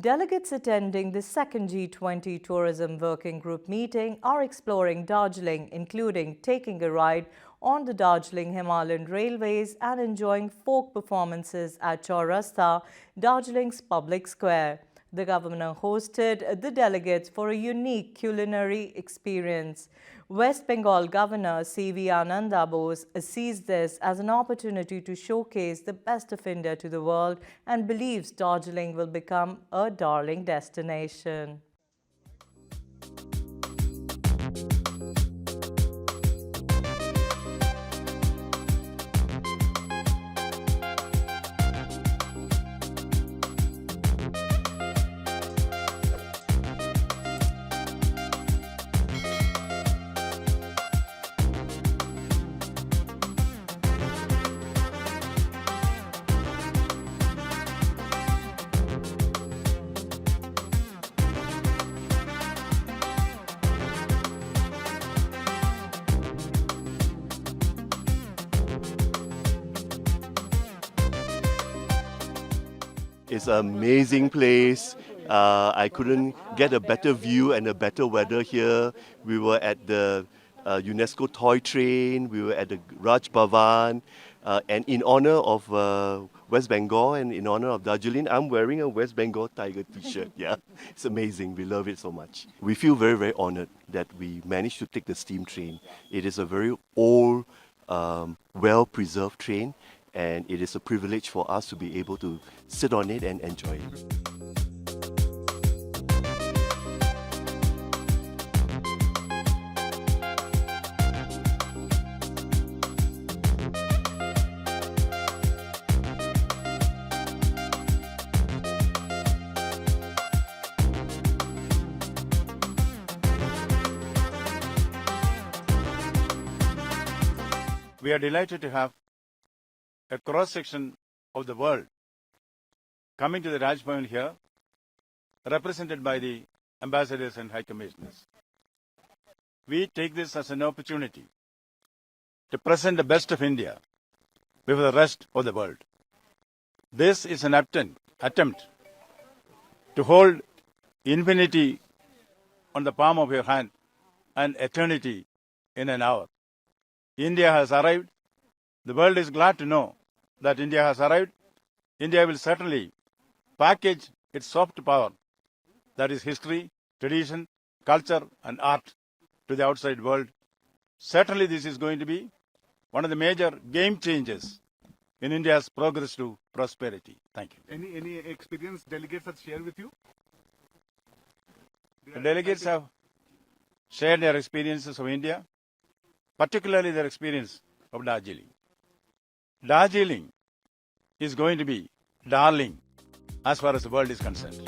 Delegates attending the second G20 Tourism Working Group meeting are exploring Darjeeling, including taking a ride on the Darjeeling Himalayan Railways and enjoying folk performances at Chaurasta, Darjeeling's public square. The governor hosted the delegates for a unique culinary experience. West Bengal Governor C.V. Ananda Bose sees this as an opportunity to showcase the best of India to the world and believes Darjeeling will become a darling destination. It's an amazing place. I couldn't get a better view and a better weather here. We were at the UNESCO toy train, we were at the Raj Bhavan, and in honor of West Bengal and in honor of Darjeeling, I'm wearing a West Bengal tiger t-shirt. Yeah, it's amazing. We love it so much. We feel very, very honored that we managed to take the steam train. It is a very old, well-preserved train, and it is a privilege for us to be able to sit on it and enjoy it. We are delighted to have a cross-section of the world coming to the Raj Bhavan here, represented by the ambassadors and high commissioners. We take this as an opportunity to present the best of India before the rest of the world. This is an attempt to hold infinity on the palm of your hand and eternity in an hour. India has arrived. The world is glad to know that India has arrived. India will certainly package its soft power, that is history, tradition, culture and art, to the outside world. Certainly this is going to be one of the major game changers in India's progress to prosperity. Thank you. Any experience delegates have shared with you? The delegates have shared their experiences of India, particularly their experience of Darjeeling. Darjeeling is going to be darling as far as the world is concerned.